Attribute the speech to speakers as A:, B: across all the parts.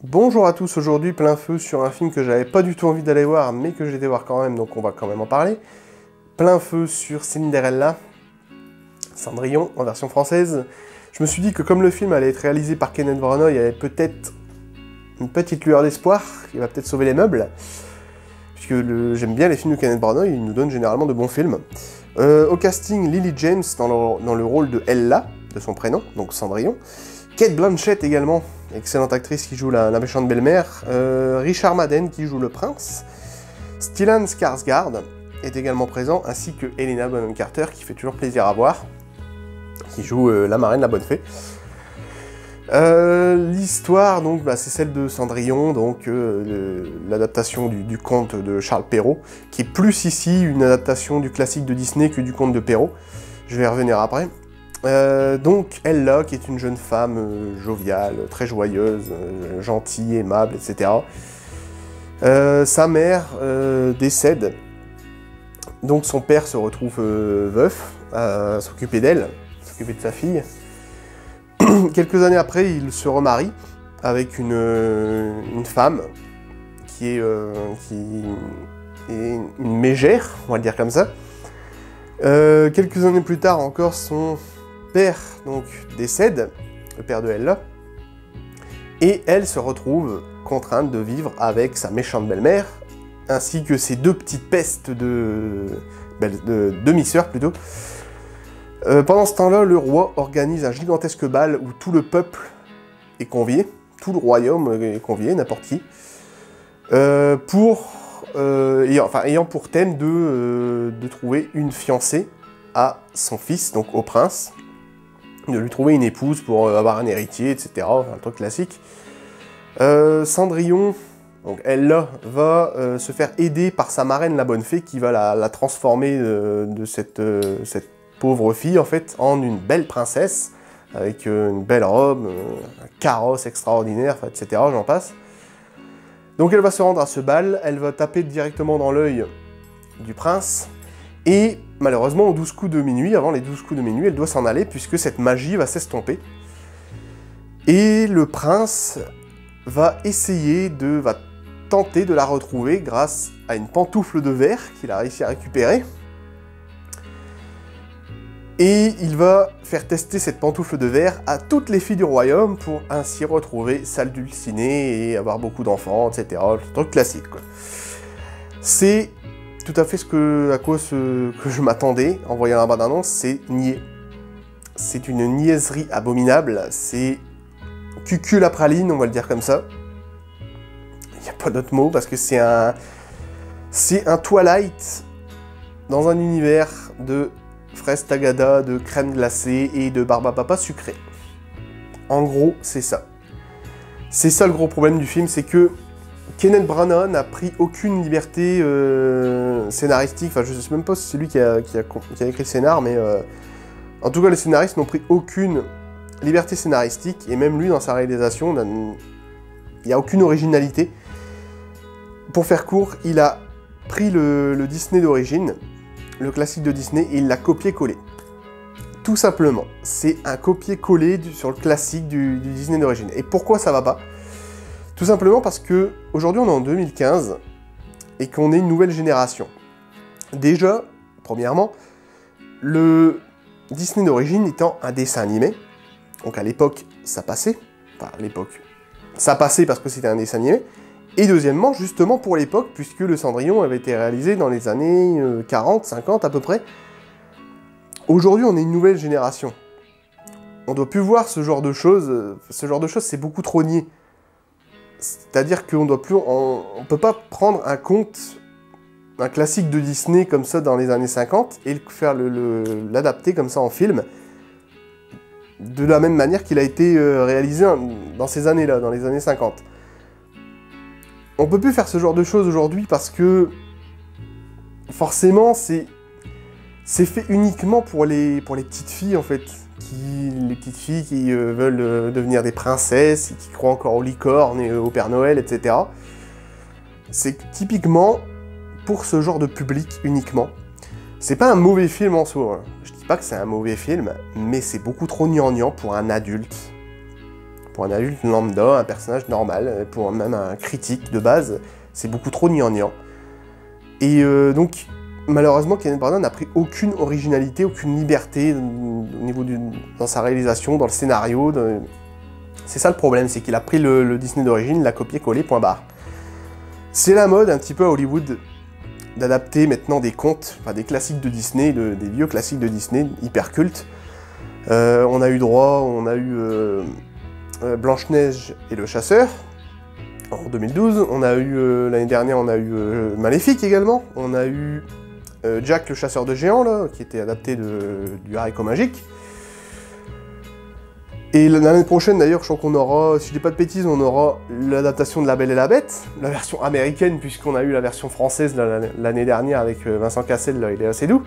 A: Bonjour à tous, aujourd'hui plein feu sur un film que j'avais pas du tout envie d'aller voir, mais que j'ai été voir quand même, donc on va quand même en parler. Plein feu sur Cinderella, Cendrillon en version française. Je me suis dit que comme le film allait être réalisé par Kenneth Branagh, il y avait peut-être une petite lueur d'espoir, qui va peut-être sauver les meubles. Puisque j'aime bien les films de Kenneth Branagh, il nous donne généralement de bons films. Au casting, Lily James dans le rôle de Ella, de son prénom, donc Cendrillon. Cate Blanchett également, excellente actrice qui joue la méchante belle-mère. Richard Madden qui joue le prince. Stellan Skarsgård est également présent, ainsi que Helena Bonham Carter, qui fait toujours plaisir à voir, qui joue la marraine, la bonne fée. L'histoire, donc, c'est celle de Cendrillon, donc l'adaptation du conte de Charles Perrault, qui est plus ici une adaptation du classique de Disney que du conte de Perrault. Je vais y revenir après. Donc Ella, qui est une jeune femme joviale, très joyeuse, gentille, aimable, etc. Sa mère décède, donc son père se retrouve veuf, à s'occuper d'elle, s'occuper de sa fille. Quelques années après, il se remarie avec une femme qui est une mégère, on va le dire comme ça. Quelques années plus tard encore, son père donc décède, le père de Ella, et elle se retrouve contrainte de vivre avec sa méchante belle-mère, ainsi que ses deux petites pestes de demi-sœurs plutôt. Pendant ce temps-là, le roi organise un gigantesque bal où tout le peuple est convié, tout le royaume est convié, n'importe qui, ayant pour thème de trouver une fiancée à son fils, donc au prince, de lui trouver une épouse pour avoir un héritier, etc., un truc classique. Cendrillon, donc elle là, va se faire aider par sa marraine, la bonne fée, qui va la transformer de cette pauvre fille, en fait, en une belle princesse, avec une belle robe, un carrosse extraordinaire, etc., j'en passe. Donc elle va se rendre à ce bal, elle va taper directement dans l'œil du prince, et malheureusement, aux 12 coups de minuit, avant les 12 coups de minuit, elle doit s'en aller, puisque cette magie va s'estomper. Et le prince va tenter de la retrouver grâce à une pantoufle de verre qu'il a réussi à récupérer. Et il va faire tester cette pantoufle de verre à toutes les filles du royaume pour ainsi retrouver Sal Dulcinée et avoir beaucoup d'enfants, etc. Le truc classique, quoi. C'est tout à fait que je m'attendais en voyant la bande-annonce, c'est niais. C'est une niaiserie abominable, c'est cucul à praline, on va le dire comme ça. Il n'y a pas d'autre mot, parce que c'est un Twilight dans un univers de fraises tagada, de crème glacée et de barbe à papa sucrée. En gros, c'est ça. C'est ça le gros problème du film, c'est que Kenneth Branagh n'a pris aucune liberté scénaristique, enfin je sais même pas si c'est lui qui a écrit le scénar, mais en tout cas les scénaristes n'ont pris aucune liberté scénaristique, et même lui dans sa réalisation, il n'y a aucune originalité. Pour faire court, il a pris le Disney d'origine, le classique de Disney, et il l'a copié-collé. Tout simplement, c'est un copier-coller sur le classique du Disney d'origine. Et pourquoi ça va pas ? Tout simplement parce que aujourd'hui on est en 2015 et qu'on est une nouvelle génération. Déjà, premièrement, le Disney d'origine étant un dessin animé, donc à l'époque ça passait, enfin à l'époque ça passait parce que c'était un dessin animé, et deuxièmement justement pour l'époque, puisque le Cendrillon avait été réalisé dans les années 40, 50 à peu près. Aujourd'hui on est une nouvelle génération. On doit plus voir ce genre de choses c'est beaucoup trop niais. C'est-à-dire qu'on peut pas prendre un classique de Disney comme ça dans les années 50 et faire l'adapter comme ça en film de la même manière qu'il a été réalisé dans ces années-là, dans les années 50. On peut plus faire ce genre de choses aujourd'hui parce que forcément c'est fait uniquement pour les petites filles en fait. Les petites filles qui veulent devenir des princesses, et qui croient encore aux licornes et au Père Noël, etc. C'est typiquement pour ce genre de public uniquement. C'est pas un mauvais film en soi, hein. Je dis pas que c'est un mauvais film, mais c'est beaucoup trop gnangnan pour un adulte. pour un adulte lambda, un personnage normal, pour même un critique de base, c'est beaucoup trop gnangnan. Et donc, malheureusement, Kenneth Branagh n'a pris aucune originalité, aucune liberté au niveau dans sa réalisation, dans le scénario. C'est ça le problème, c'est qu'il a pris le Disney d'origine, l'a copié-collé, point barre. C'est la mode un petit peu à Hollywood d'adapter maintenant des contes, enfin des classiques de Disney, des vieux classiques de Disney, hyper cultes. On a eu droit, on a eu Blanche-Neige et le Chasseur, en 2012. On a eu, l'année dernière, on a eu Maléfique également. On a eu Jack le Chasseur de Géants, là, qui était adapté du haricot magique. Et l'année prochaine, d'ailleurs, je crois qu'on aura, si je dis pas de bêtises, on aura l'adaptation de La Belle et la Bête, la version américaine, puisqu'on a eu la version française l'année dernière avec Vincent Cassel, là, il est assez doux.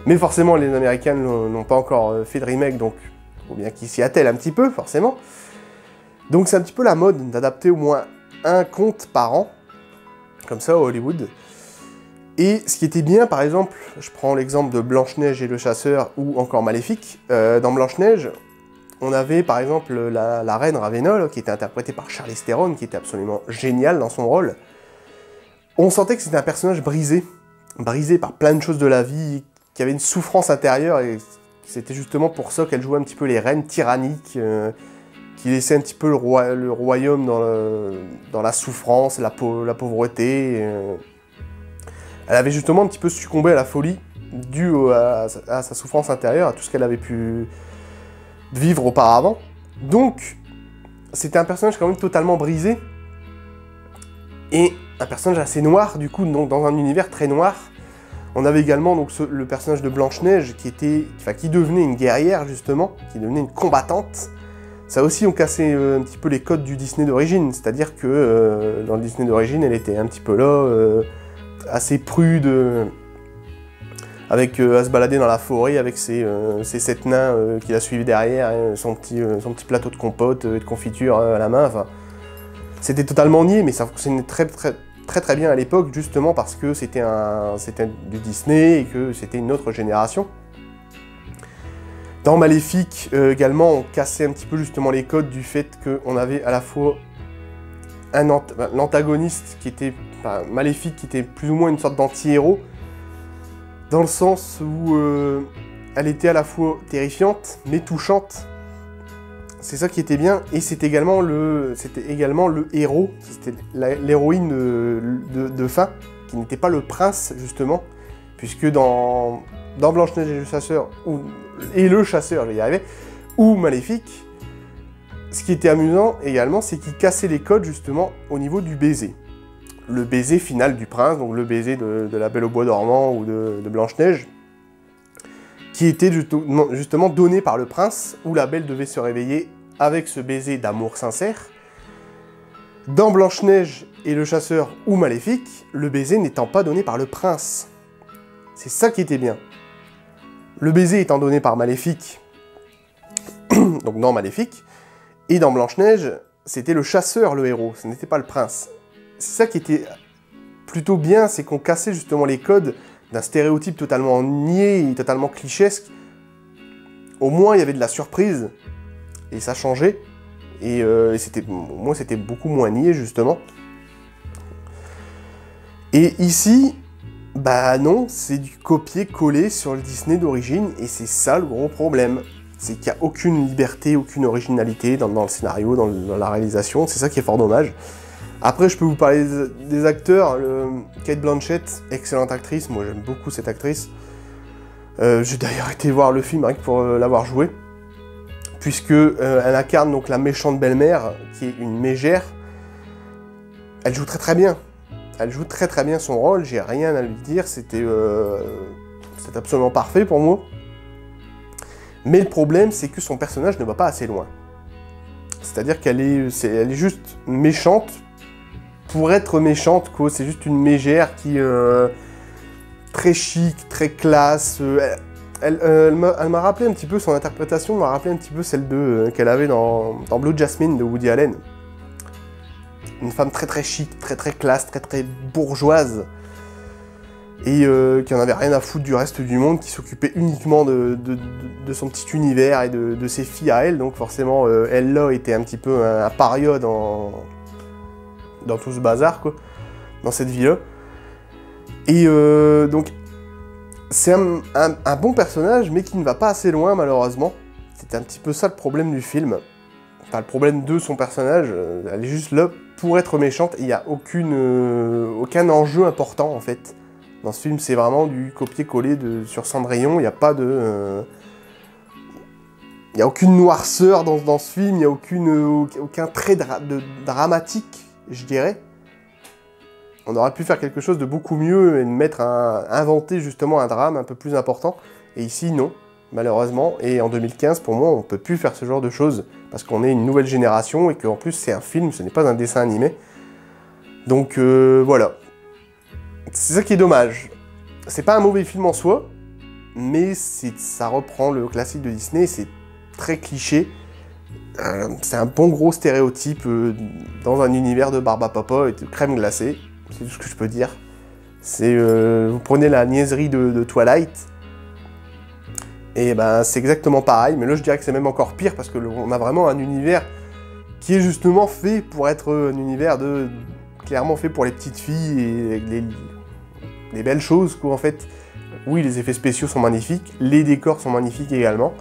A: Mais forcément, les Américains n'ont pas encore fait de remake, donc il faut bien qu'ils s'y attellent un petit peu, forcément. Donc c'est un petit peu la mode d'adapter au moins un conte par an, comme ça, à Hollywood. Et ce qui était bien, par exemple, je prends l'exemple de Blanche-Neige et le Chasseur, ou encore Maléfique. Dans Blanche-Neige, on avait par exemple la reine Ravenna, qui était interprétée par Charlize Theron, qui était absolument géniale dans son rôle. On sentait que c'était un personnage brisé par plein de choses de la vie, qui avait une souffrance intérieure, et c'était justement pour ça qu'elle jouait un petit peu les reines tyranniques, qui laissaient un petit peu le royaume dans la souffrance, la pauvreté. Elle avait justement un petit peu succombé à la folie, due à sa souffrance intérieure, à tout ce qu'elle avait pu vivre auparavant. Donc, c'était un personnage quand même totalement brisé, et un personnage assez noir, du coup, donc dans un univers très noir. On avait également donc, le personnage de Blanche-Neige, qui devenait une guerrière, justement, qui devenait une combattante. Ça aussi, on cassait un petit peu les codes du Disney d'origine, c'est-à-dire que dans le Disney d'origine, elle était un petit peu là, assez prude, à se balader dans la forêt avec ses 7 nains qui la suivaient derrière, hein, son petit plateau de compote et de confiture à la main. Enfin, c'était totalement niais, mais ça fonctionnait très bien à l'époque, justement parce que c'était du Disney et que c'était une autre génération. Dans Maléfique, également, on cassait un petit peu justement les codes du fait qu'on avait à la fois l'antagoniste qui était, enfin, Maléfique, qui était plus ou moins une sorte d'anti-héros, dans le sens où elle était à la fois terrifiante, mais touchante. C'est ça qui était bien, et c'était également le héros, c'était l'héroïne de fin, qui n'était pas le prince, justement, puisque dans Blanche-Neige et le Chasseur, je vais y arriver, ou Maléfique, ce qui était amusant également, c'est qu'il cassait les codes, justement, au niveau du baiser. Le baiser final du prince, donc le baiser de la Belle au bois dormant ou de Blanche-Neige, qui était justement donné par le prince, où la Belle devait se réveiller avec ce baiser d'amour sincère. Dans Blanche-Neige et le Chasseur ou Maléfique, le baiser n'étant pas donné par le prince. C'est ça qui était bien. Le baiser étant donné par Maléfique, donc dans Maléfique, et dans Blanche-Neige, c'était le chasseur le héros, ce n'était pas le prince. C'est ça qui était plutôt bien, c'est qu'on cassait justement les codes d'un stéréotype totalement niais et totalement clichésque. Au moins, il y avait de la surprise, et ça changeait, et au moins c'était beaucoup moins niais, justement. Et ici, bah non, c'est du copier-coller sur le Disney d'origine, et c'est ça le gros problème. C'est qu'il n'y a aucune liberté, aucune originalité dans le scénario, dans la réalisation, c'est ça qui est fort dommage. Après, je peux vous parler des acteurs. Cate Blanchett, excellente actrice, moi j'aime beaucoup cette actrice. J'ai d'ailleurs été voir le film rien que pour l'avoir joué, puisque elle incarne donc la méchante belle-mère, qui est une mégère. Elle joue très bien. Elle joue très bien son rôle, j'ai rien à lui dire, c'était absolument parfait pour moi. Mais le problème, c'est que son personnage ne va pas assez loin. C'est-à-dire qu'elle est juste méchante pour être méchante, quoi. C'est juste une mégère qui très chic, très classe. Elle m'a rappelé un petit peu, son interprétation m'a rappelé un petit peu celle qu'elle avait dans Blue Jasmine de Woody Allen. Une femme très chic, très classe, très bourgeoise. et qui en avait rien à foutre du reste du monde, qui s'occupait uniquement de son petit univers et de ses filles à elle, donc forcément elle là était un petit peu un paria dans tout ce bazar, quoi, dans cette vie-là. Et donc c'est un bon personnage, mais qui ne va pas assez loin malheureusement. C'est un petit peu ça le problème du film. Enfin, le problème de son personnage, elle est juste là pour être méchante, et il n'y a aucun enjeu important en fait. Dans ce film, c'est vraiment du copier-coller sur Cendrillon, il n'y a pas de... il n'y a aucune noirceur dans ce film, il n'y a aucun trait dramatique, je dirais. On aurait pu faire quelque chose de beaucoup mieux et de inventer justement un drame un peu plus important. Et ici, non, malheureusement. Et en 2015, pour moi, on ne peut plus faire ce genre de choses. Parce qu'on est une nouvelle génération et qu'en plus, c'est un film, ce n'est pas un dessin animé. Donc voilà. C'est ça qui est dommage. C'est pas un mauvais film en soi, mais ça reprend le classique de Disney, c'est très cliché. C'est un bon gros stéréotype dans un univers de Barbapapa et de crème glacée. C'est tout ce que je peux dire. Vous prenez la niaiserie de Twilight, et ben c'est exactement pareil, mais là je dirais que c'est même encore pire, parce qu'on a vraiment un univers qui est justement fait pour être un univers clairement fait pour les petites filles et les belles choses, quoi, en fait. Oui, les effets spéciaux sont magnifiques, les décors sont magnifiques également,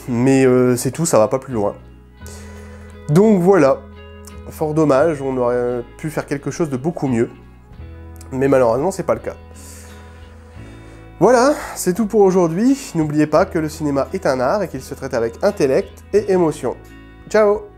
A: mais c'est tout, ça va pas plus loin. Donc voilà. Fort dommage, on aurait pu faire quelque chose de beaucoup mieux. Mais malheureusement, c'est pas le cas. Voilà, c'est tout pour aujourd'hui. N'oubliez pas que le cinéma est un art et qu'il se traite avec intellect et émotion. Ciao!